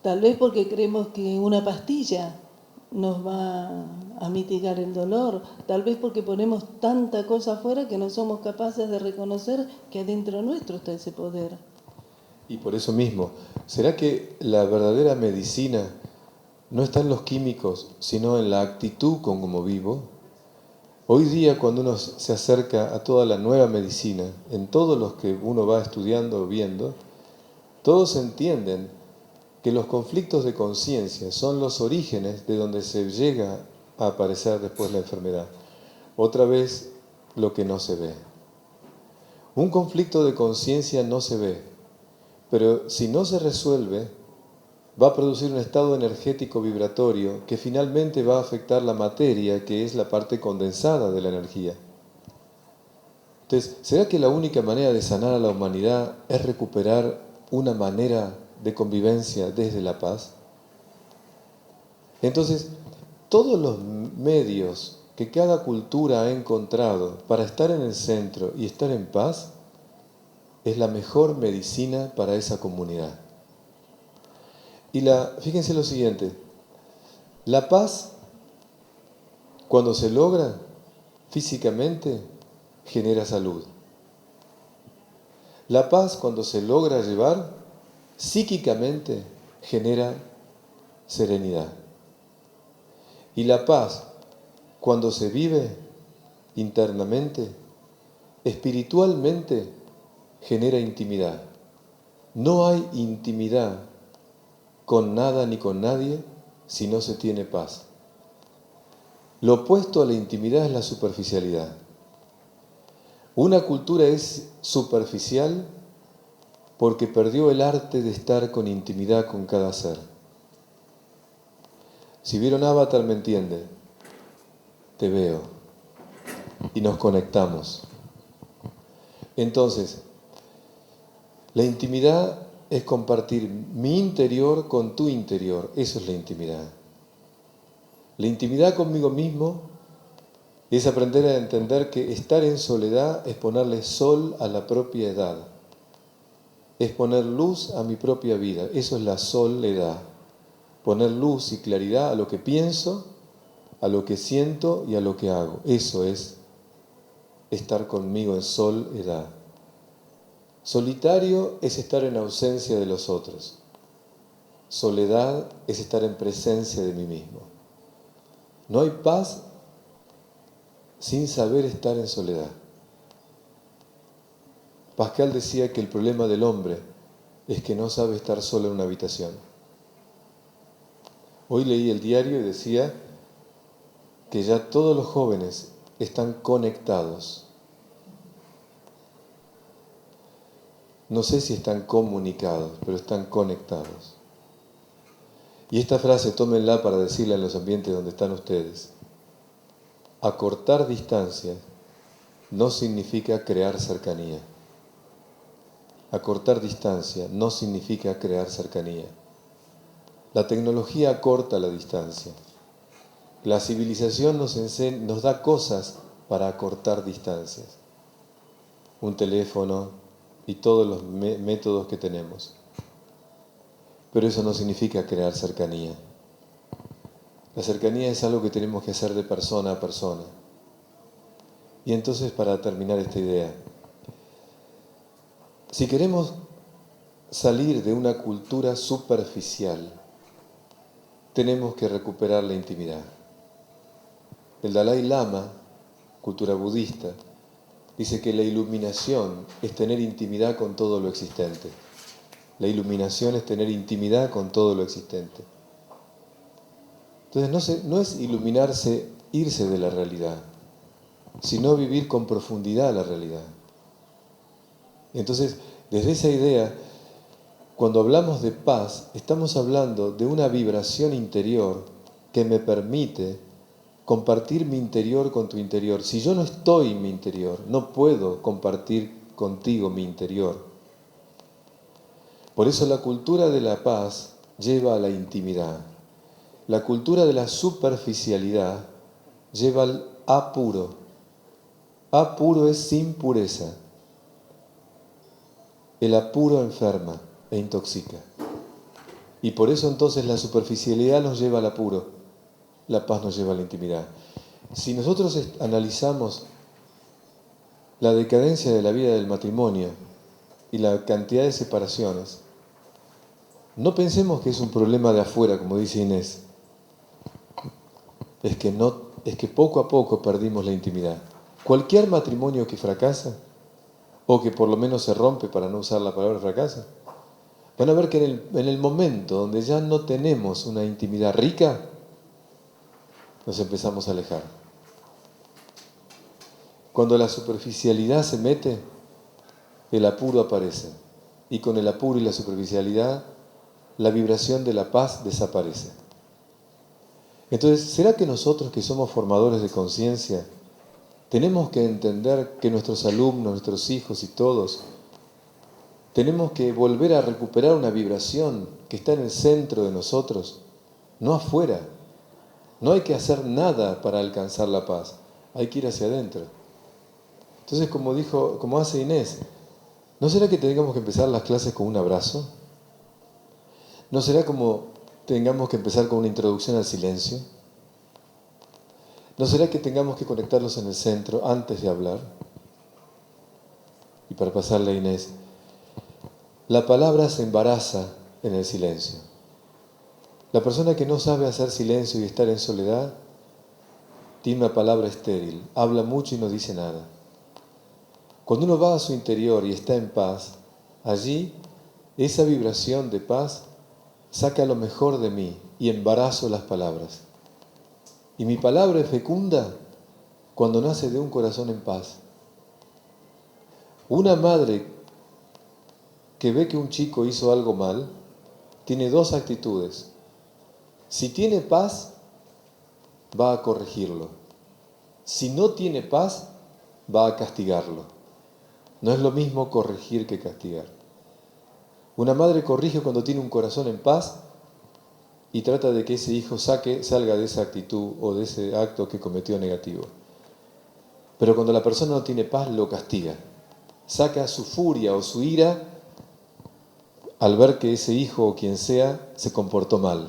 Tal vez porque creemos que una pastilla nos va a mitigar el dolor. Tal vez porque ponemos tanta cosa afuera que no somos capaces de reconocer que adentro nuestro está ese poder. Y por eso mismo, ¿será que la verdadera medicina no está en los químicos, sino en la actitud con cómo vivo? Hoy día, cuando uno se acerca a toda la nueva medicina, en todos los que uno va estudiando o viendo, todos entienden que los conflictos de conciencia son los orígenes de donde se llega a aparecer después la enfermedad. Otra vez, lo que no se ve. Un conflicto de conciencia no se ve, pero si no se resuelve, va a producir un estado energético vibratorio que finalmente va a afectar la materia, que es la parte condensada de la energía. Entonces, ¿será que la única manera de sanar a la humanidad es recuperar una manera de convivencia desde la paz? Entonces, todos los medios que cada cultura ha encontrado para estar en el centro y estar en paz es la mejor medicina para esa comunidad. Y fíjense lo siguiente, la paz, cuando se logra físicamente, genera salud. La paz, cuando se logra llevar, psíquicamente, genera serenidad. Y la paz, cuando se vive internamente, espiritualmente, genera intimidad. No hay intimidad con nada ni con nadie si no se tiene paz. Lo opuesto a la intimidad es la superficialidad. Una cultura es superficial porque perdió el arte de estar con intimidad con cada ser. Si vieron Avatar, me entiende. Te veo. Y nos conectamos. Entonces, la intimidad es compartir mi interior con tu interior. Eso es la intimidad. La intimidad conmigo mismo es aprender a entender que estar en soledad es ponerle sol a la propia edad. Es poner luz a mi propia vida. Eso es la soledad. Poner luz y claridad a lo que pienso, a lo que siento y a lo que hago. Eso es estar conmigo en soledad. Solitario es estar en ausencia de los otros. Soledad es estar en presencia de mí mismo. No hay paz sin saber estar en soledad. Pascal decía que el problema del hombre es que no sabe estar solo en una habitación. Hoy leí el diario y decía que ya todos los jóvenes están conectados. No sé si están comunicados, pero están conectados. Y esta frase tómenla para decirla en los ambientes donde están ustedes. Acortar distancia no significa crear cercanía. Acortar distancia no significa crear cercanía. La tecnología acorta la distancia. La civilización nos da cosas para acortar distancias. Un teléfono y todos los métodos que tenemos. Pero eso no significa crear cercanía. La cercanía es algo que tenemos que hacer de persona a persona. Y entonces, para terminar esta idea, si queremos salir de una cultura superficial, tenemos que recuperar la intimidad. El Dalai Lama, cultura budista, dice que la iluminación es tener intimidad con todo lo existente. La iluminación es tener intimidad con todo lo existente. Entonces no es iluminarse, irse de la realidad, sino vivir con profundidad la realidad. Entonces, desde esa idea, cuando hablamos de paz, estamos hablando de una vibración interior que me permite compartir mi interior con tu interior. Si yo no estoy en mi interior, no puedo compartir contigo mi interior. Por eso la cultura de la paz lleva a la intimidad. La cultura de la superficialidad lleva apuro. Apuro es sin pureza. El apuro enferma e intoxica. Y por eso entonces la superficialidad nos lleva al apuro, la paz nos lleva a la intimidad. Si nosotros analizamos la decadencia de la vida del matrimonio y la cantidad de separaciones, no pensemos que es un problema de afuera, como dice Inés. Es que poco a poco perdimos la intimidad. Cualquier matrimonio que fracasa, o que por lo menos se rompe, para no usar la palabra fracasa, van a ver que en el momento donde ya no tenemos una intimidad rica, nos empezamos a alejar. Cuando la superficialidad se mete, el apuro aparece. Y con el apuro y la superficialidad, la vibración de la paz desaparece. Entonces, ¿será que nosotros que somos formadores de conciencia, tenemos que entender que nuestros alumnos, nuestros hijos y todos, tenemos que volver a recuperar una vibración que está en el centro de nosotros, no afuera? No hay que hacer nada para alcanzar la paz, hay que ir hacia adentro. Entonces, como hace Inés, ¿no será que tengamos que empezar las clases con un abrazo? ¿No será como tengamos que empezar con una introducción al silencio? ¿No será que tengamos que conectarlos en el centro antes de hablar? Y para pasarle a Inés, la palabra se embaraza en el silencio. La persona que no sabe hacer silencio y estar en soledad, tiene una palabra estéril, habla mucho y no dice nada. Cuando uno va a su interior y está en paz, allí esa vibración de paz saca lo mejor de mí y embarazo las palabras. Y mi palabra es fecunda cuando nace de un corazón en paz. Una madre que ve que un chico hizo algo mal, tiene dos actitudes. Si tiene paz, va a corregirlo. Si no tiene paz, va a castigarlo. No es lo mismo corregir que castigar. Una madre corrige cuando tiene un corazón en paz y trata de que ese hijo salga de esa actitud o de ese acto que cometió negativo. Pero cuando la persona no tiene paz, lo castiga. Saca su furia o su ira al ver que ese hijo o quien sea se comportó mal.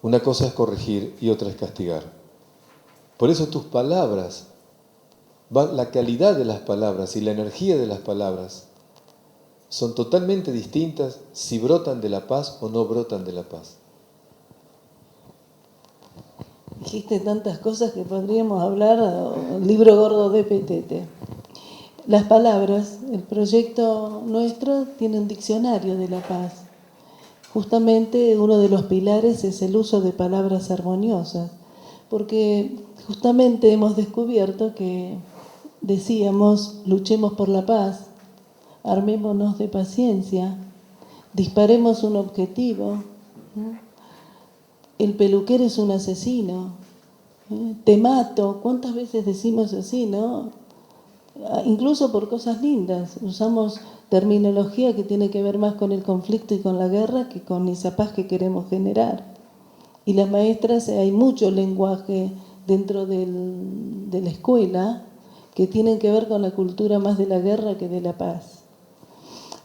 Una cosa es corregir y otra es castigar. Por eso tus palabras, la calidad de las palabras y la energía de las palabras son totalmente distintas si brotan de la paz o no brotan de la paz. Dijiste tantas cosas que podríamos hablar, el libro gordo de Petete. Las palabras, el proyecto nuestro tiene un diccionario de la paz. Justamente uno de los pilares es el uso de palabras armoniosas, porque justamente hemos descubierto que decíamos, luchemos por la paz, armémonos de paciencia, disparemos un objetivo, ¿no? El peluquero es un asesino, te mato, ¿cuántas veces decimos así, no? Incluso por cosas lindas, usamos terminología que tiene que ver más con el conflicto y con la guerra que con esa paz que queremos generar. Y las maestras, hay mucho lenguaje dentro de la escuela que tienen que ver con la cultura más de la guerra que de la paz.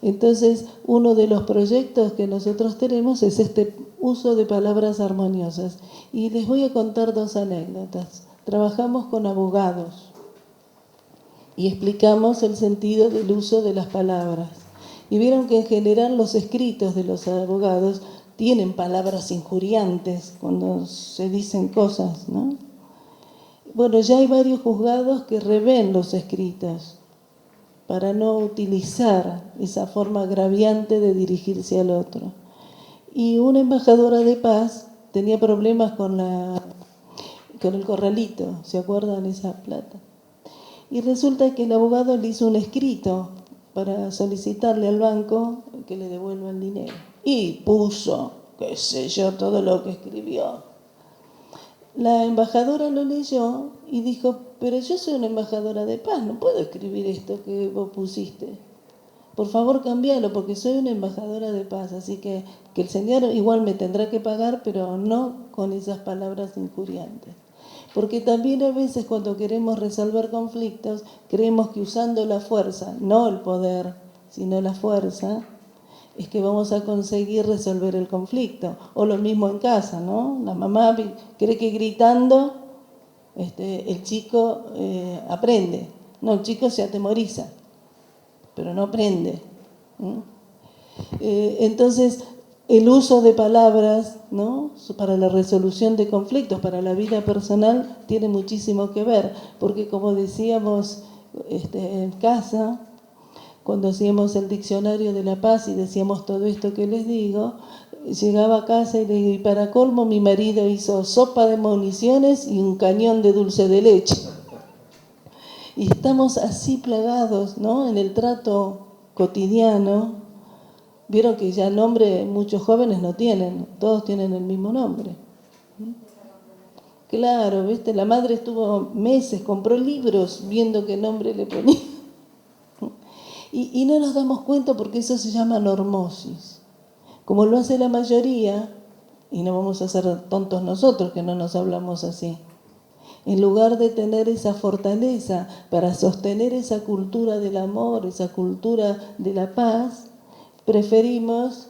Entonces, uno de los proyectos que nosotros tenemos es este uso de palabras armoniosas. Y les voy a contar dos anécdotas. Trabajamos con abogados y explicamos el sentido del uso de las palabras. Y vieron que en general los escritos de los abogados tienen palabras injuriantes cuando se dicen cosas, ¿no? Bueno, ya hay varios juzgados que revén los escritos para no utilizar esa forma agraviante de dirigirse al otro. Y una embajadora de paz tenía problemas con el corralito, ¿se acuerdan esa plata? Y resulta que el abogado le hizo un escrito para solicitarle al banco que le devuelva el dinero. Y puso, qué sé yo, todo lo que escribió. La embajadora lo leyó y dijo, pero yo soy una embajadora de paz, no puedo escribir esto que vos pusiste. Por favor, cambialo, porque soy una embajadora de paz, así que el señor igual me tendrá que pagar, pero no con esas palabras injuriantes. Porque también a veces cuando queremos resolver conflictos, creemos que usando la fuerza, no el poder, sino la fuerza, es que vamos a conseguir resolver el conflicto. O lo mismo en casa, ¿no? La mamá cree que gritando el chico aprende. No, el chico se atemoriza, pero no aprende. Entonces, el uso de palabras, ¿no?, para la resolución de conflictos, para la vida personal, tiene muchísimo que ver, porque como decíamos en casa, cuando hacíamos el diccionario de la paz y decíamos todo esto que les digo, llegaba a casa y le digo, y para colmo mi marido hizo sopa de municiones y un cañón de dulce de leche. Y estamos así plagados, ¿no?, en el trato cotidiano. Vieron que ya nombre muchos jóvenes no tienen, todos tienen el mismo nombre. Claro, ¿viste? La madre estuvo meses, compró libros viendo qué nombre le ponía. Y no nos damos cuenta porque eso se llama normosis. Como lo hace la mayoría, y no vamos a ser tontos nosotros que no nos hablamos así. En lugar de tener esa fortaleza para sostener esa cultura del amor, esa cultura de la paz, preferimos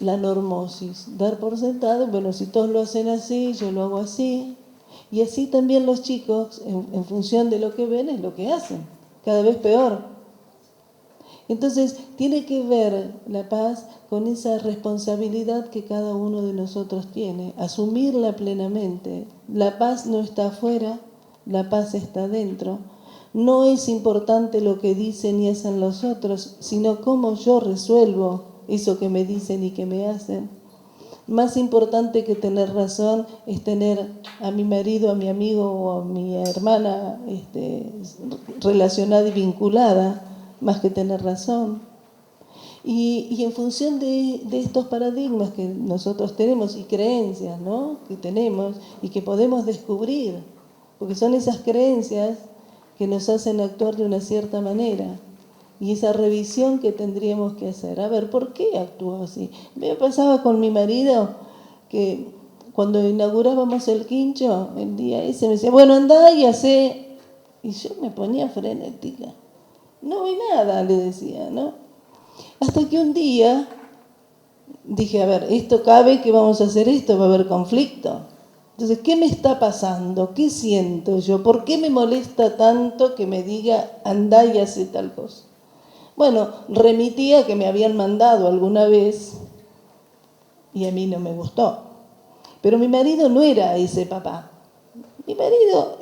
la normosis, dar por sentado, bueno, si todos lo hacen así, yo lo hago así. Y así también los chicos, en función de lo que ven, es lo que hacen, cada vez peor. Entonces, tiene que ver la paz con esa responsabilidad que cada uno de nosotros tiene, asumirla plenamente. La paz no está afuera, la paz está dentro. No es importante lo que dicen y hacen los otros, sino cómo yo resuelvo eso que me dicen y que me hacen. Más importante que tener razón es tener a mi marido, a mi amigo o a mi hermana relacionada y vinculada, más que tener razón. Y en función de estos paradigmas que nosotros tenemos y creencias, ¿no?, que tenemos y que podemos descubrir, porque son esas creencias que nos hacen actuar de una cierta manera. Y esa revisión que tendríamos que hacer. A ver, ¿por qué actúo así? Me pasaba con mi marido que cuando inaugurábamos el quincho, el día ese, me decía, bueno, andá y hacé. Y yo me ponía frenética. No vi nada, le decía, ¿no? Hasta que un día dije, a ver, esto cabe que vamos a hacer esto, va a haber conflicto. Entonces, ¿qué me está pasando? ¿Qué siento yo? ¿Por qué me molesta tanto que me diga, andá y hace tal cosa? Bueno, remitía que me habían mandado alguna vez y a mí no me gustó. Pero mi marido no era ese papá. Mi marido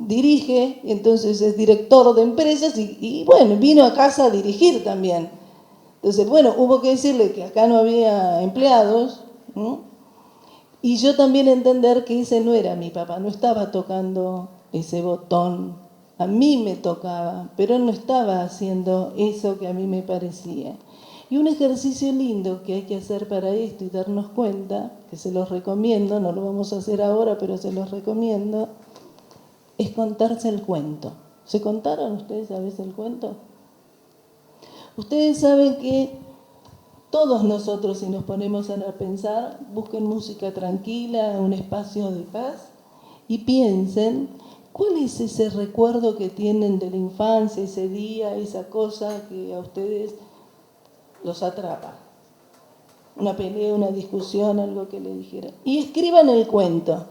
dirige, entonces es director de empresas y bueno, vino a casa a dirigir también. Entonces, bueno, hubo que decirle que acá no había empleados, ¿no? Y yo también entender que ese no era mi papá, no estaba tocando ese botón. A mí me tocaba, pero él no estaba haciendo eso que a mí me parecía. Y un ejercicio lindo que hay que hacer para esto y darnos cuenta, que se los recomiendo, no lo vamos a hacer ahora, pero se los recomiendo, es contarse el cuento. ¿Se contaron ustedes a veces el cuento? Ustedes saben que todos nosotros, si nos ponemos a pensar, busquen música tranquila, un espacio de paz y piensen cuál es ese recuerdo que tienen de la infancia, ese día, esa cosa que a ustedes los atrapa. Una pelea, una discusión, algo que le dijeron. Y escriban el cuento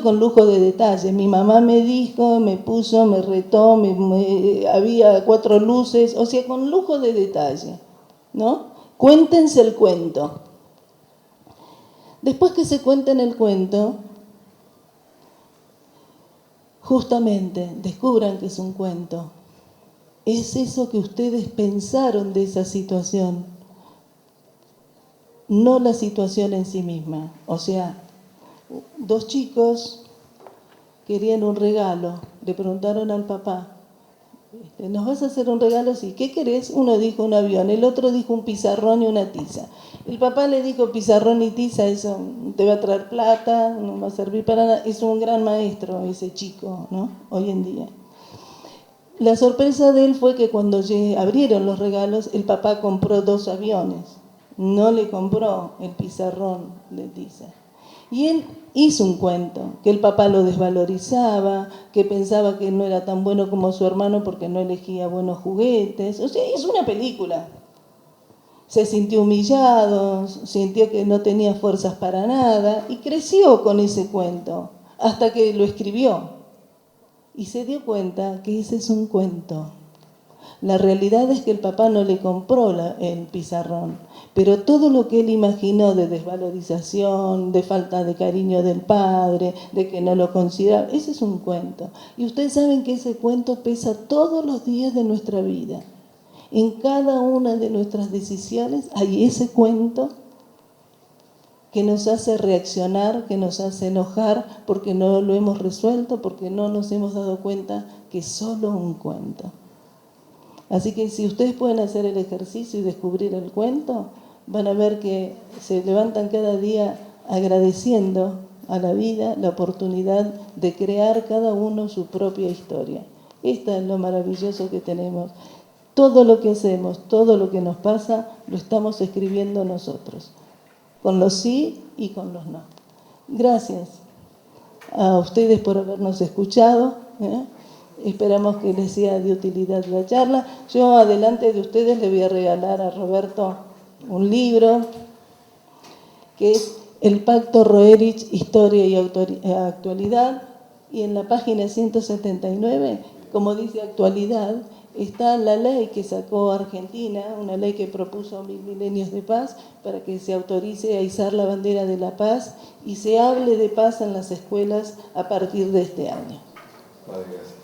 con lujo de detalle. Mi mamá me dijo, me puso, me retó, había 4 luces, o sea, con lujo de detalle, ¿no? Cuéntense el cuento. Después que se cuenten el cuento, justamente descubran que es un cuento. Es eso que ustedes pensaron de esa situación, no la situación en sí misma. O sea, 2 chicos querían un regalo, le preguntaron al papá, ¿nos vas a hacer un regalo? Sí. ¿Qué querés? Uno dijo un avión, el otro dijo un pizarrón y una tiza. El papá le dijo pizarrón y tiza, eso te va a traer plata, no va a servir para nada. Es un gran maestro ese chico, ¿no? Hoy en día. La sorpresa de él fue que cuando abrieron los regalos, el papá compró 2 aviones. No le compró el pizarrón de tiza. Y él hizo un cuento, que el papá lo desvalorizaba, que pensaba que no era tan bueno como su hermano porque no elegía buenos juguetes. O sea, hizo una película. Se sintió humillado, sintió que no tenía fuerzas para nada y creció con ese cuento hasta que lo escribió. Y se dio cuenta que ese es un cuento. La realidad es que el papá no le compró el pizarrón, pero todo lo que él imaginó de desvalorización, de falta de cariño del padre, de que no lo consideraba, ese es un cuento. Y ustedes saben que ese cuento pesa todos los días de nuestra vida. En cada una de nuestras decisiones hay ese cuento que nos hace reaccionar, que nos hace enojar porque no lo hemos resuelto, porque no nos hemos dado cuenta que es solo un cuento. Así que si ustedes pueden hacer el ejercicio y descubrir el cuento, van a ver que se levantan cada día agradeciendo a la vida la oportunidad de crear cada uno su propia historia. Esto es lo maravilloso que tenemos. Todo lo que hacemos, todo lo que nos pasa, lo estamos escribiendo nosotros, con los sí y con los no. Gracias a ustedes por habernos escuchado. Esperamos que les sea de utilidad la charla. Yo, adelante de ustedes, le voy a regalar a Roberto un libro que es El Pacto Roerich, Historia y Actualidad. Y en la página 179, como dice actualidad, está la ley que sacó Argentina, una ley que propuso 1000 milenios de paz, para que se autorice a izar la bandera de la paz y se hable de paz en las escuelas a partir de este año. Vale, gracias.